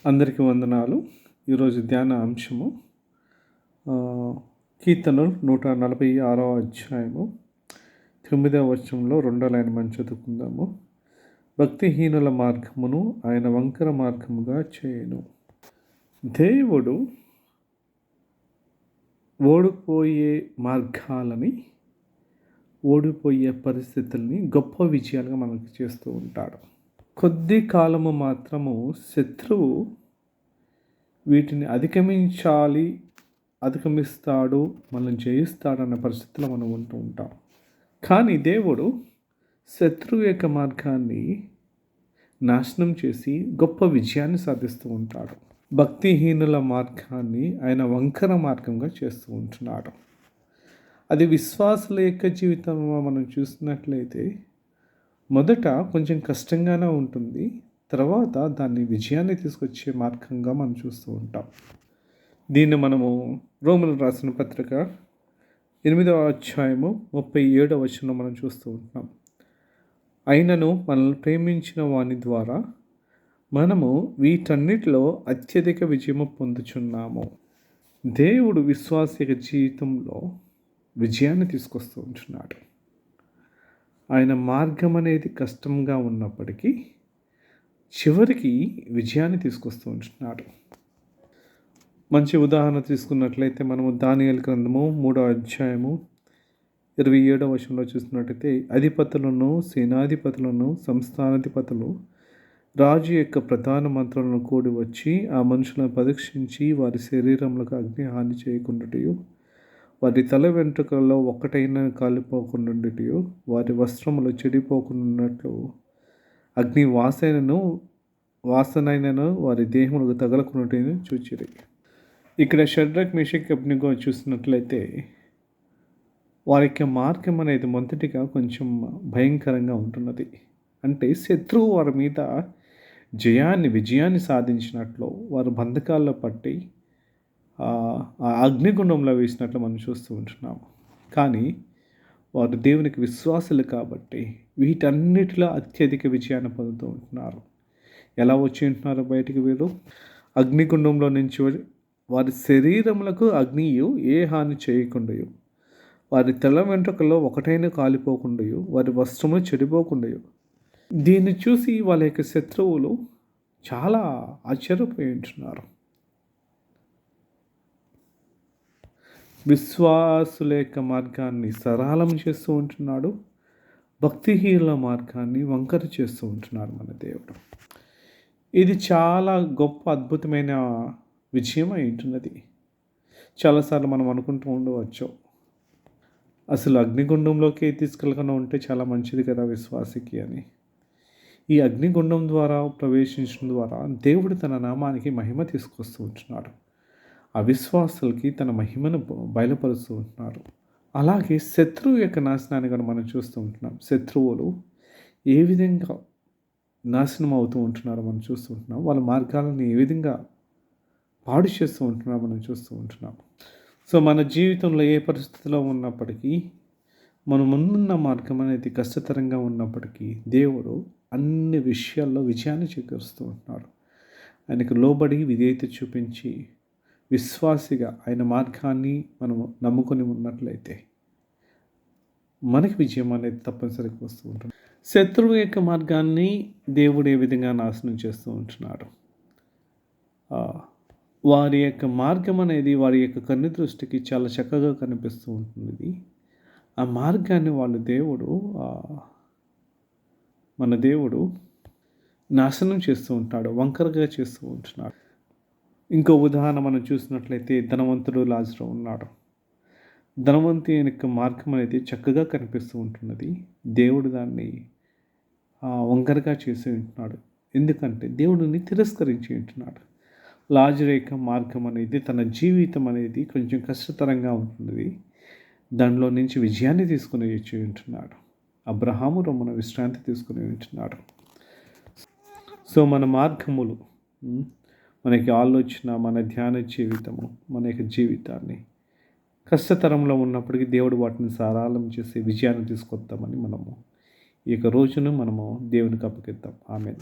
అందరికీ వందనాలు. ఈరోజు ధ్యాన అంశము కీర్తనలు 146వ అధ్యాయము 9వ వచనంలో 2వ లైన్ మనం చదువుకుందాము. భక్తిహీనుల మార్గమును ఆయన వంకర మార్గముగా చేయను. దేవుడు ఓడిపోయే మార్గాలని, ఓడిపోయే పరిస్థితుల్ని గొప్ప విజయాలుగా మనకు చేస్తూ ఉంటాడు. కొద్ది కాలము మాత్రము శత్రువు వీటిని అధిగమిస్తాడు, మనల్ని జయిస్తాడన్న పరిస్థితిలో మనం ఉంటూ ఉంటాం. కానీ దేవుడు శత్రువు యొక్క మార్గాన్ని నాశనం చేసి గొప్ప విజయాన్ని సాధిస్తూ ఉంటాడు. భక్తిహీనుల మార్గాన్ని ఆయన వంకర మార్గంగా చేస్తూ ఉంటున్నాడు. అది విశ్వాసుల యొక్క జీవితంలో మనం చూసినట్లయితే మొదట కొంచెం కష్టంగానే ఉంటుంది, తర్వాత దాన్ని విజయాన్ని తీసుకొచ్చే మార్గంగా మనం చూస్తూ ఉంటాం. దీన్ని మనము రోమలు రాసిన పత్రిక 8వ అధ్యాయము 37వ వచనంలో మనం చూస్తూ ఉంటున్నాం. అయినను మనల్ని ప్రేమించిన వాని ద్వారా మనము వీటన్నిటిలో అత్యధిక విజయము పొందుచున్నాము. దేవుడు విశ్వాసిక జీవితంలో విజయాన్ని తీసుకొస్తూ ఉంటున్నాడు. ఆయన మార్గం అనేది కష్టంగా ఉన్నప్పటికీ చివరికి విజయాన్ని తీసుకొస్తూ ఉంటున్నాడు. మంచి ఉదాహరణ తీసుకున్నట్లయితే మనము దానియేలు గ్రంథము 3వ అధ్యాయము 27వ వచనంలో చూసినట్లయితే అధిపతులను, సేనాధిపతులను, సంస్థానాధిపతులు రాజు యొక్క ప్రధాన మంత్రులను కూడి వచ్చి ఆ మనుషులను పరీక్షించి వారి శరీరములకు అగ్ని హాని చేయకుండాటయు, వారి తల వెంట్రుకల్లో ఒక్కటైనా కాలిపోకుండాటయు, వారి వస్త్రములు చెడిపోకున్నట్లు అగ్ని వాసనైనను వారి దేహములకు తగలకున్నట్టు చూచిరి. ఇక్కడ షడ్రక్, మేషక్, అబ్దెనగో చూసినట్లయితే వారి యొక్క మార్గం అనేది మొదటిగా కొంచెం భయంకరంగా ఉంటున్నది. అంటే శత్రువు వారి మీద విజయాన్ని సాధించినట్లు వారు బంధకాల్లో పట్టి ఆ అగ్నిగుండంలో వేసినట్లు మనం చూస్తూ ఉంటున్నాము. కానీ వారు దేవునికి విశ్వాసులు కాబట్టి వీటన్నిటిలో అత్యధిక విజయాన్ని పొందుతూ ఉంటున్నారు. ఎలా వచ్చి ఉంటున్నారు బయటికి? వీరు అగ్నిగుండంలో నుంచి వారి శరీరములకు అగ్నియు ఏ హాని చేయకుండాయు, వారి తెల్ల వెంట్రుకల్లో ఒకటైనా కాలిపోకుండాయు, వారి వస్త్రములు చెడిపోకుండాయు. దీన్ని చూసి వాళ్ళ యొక్క శత్రువులు చాలా ఆశ్చర్యపోయి ఉంటున్నారు. విశ్వాసుల యొక్క మార్గాన్ని సరళం చేస్తూ ఉంటున్నాడు, భక్తిహీనుల మార్గాన్ని వంకర చేస్తూ ఉంటున్నాడు మన దేవుడు. ఇది చాలా గొప్ప అద్భుతమైన విజయం అయి ఉంటున్నది. చాలాసార్లు మనం అనుకుంటూ ఉండవచ్చు, అసలు అగ్నిగుండంలోకి తీసుకెళ్ళకుండా ఉంటే చాలా మంచిది కదా విశ్వాసికి అని. ఈ అగ్నిగుండం ద్వారా ప్రవేశించడం ద్వారా దేవుడు తన నామానికి మహిమ తీసుకొస్తూ ఉంటున్నాడు. అవిశ్వాసులకి తన మహిమను బయలుపరుస్తూ ఉంటున్నారు. అలాగే శత్రువు యొక్క నాశనాన్ని కూడా మనం చూస్తూ ఉంటున్నాం. శత్రువులు ఏ విధంగా నాశనం అవుతూ ఉంటున్నారో మనం చూస్తూ ఉంటున్నాం. వాళ్ళ మార్గాలను ఏ విధంగా పాడు చేస్తూ ఉంటున్నారో మనం చూస్తూ ఉంటున్నాం. సో మన జీవితంలో ఏ పరిస్థితిలో ఉన్నప్పటికీ, మనం ముందున్న మార్గం అనేది కష్టతరంగా ఉన్నప్పటికీ దేవుడు అన్ని విషయాల్లో విజయాన్ని చేకూరుస్తూ ఉంటున్నాడు. ఆయనకు లోబడి విధేయత చూపించి విశ్వాసిగా ఆయన మార్గాన్ని మనము నమ్ముకొని ఉన్నట్లయితే మనకి విజయం అనేది తప్పనిసరిగా వస్తూ ఉంటుంది. శత్రువు యొక్క మార్గాన్ని దేవుడు ఏ విధంగా నాశనం చేస్తూ ఉంటున్నాడు? వారి యొక్క మార్గం అనేది వారి యొక్క కన్ను దృష్టికి చాలా చక్కగా కనిపిస్తూ ఉంటుంది. ఆ మార్గాన్ని మన దేవుడు నాశనం చేస్తూ ఉంటాడు, వంకరగా చేస్తూ ఉంటున్నాడు. ఇంకో ఉదాహరణ మనం చూసినట్లయితే ధనవంతుడు లాజరు ఉన్నాడు. ధనవంతుని యొక్క మార్గం అనేది చక్కగా కనిపిస్తూ ఉంటున్నది. దేవుడు దాన్ని వంకరగా చేసి ఉంటున్నాడు. ఎందుకంటే దేవుడిని తిరస్కరించి ఉంటున్నాడు. లాజరు యొక్క మార్గం అనేది, తన జీవితం అనేది కొంచెం కష్టతరంగా ఉంటున్నది. దానిలో నుంచి విజయాన్ని తీసుకుని వచ్చి ఉంటున్నాడు. అబ్రహాము రొమ్మున విశ్రాంతి తీసుకుని ఉంటున్నాడు. సో మన మార్గములు, మనకి ఆలోచన, మన ధ్యాన జీవితము, మన యొక్క జీవితాన్ని కష్టతరంలో ఉన్నప్పటికీ దేవుడు వాటిని సరళం చేసి విజయాన్ని తీసుకొద్దామని మనము ఈ యొక్క రోజును మనము దేవునికి అప్పగిద్దాం. ఆమేన్.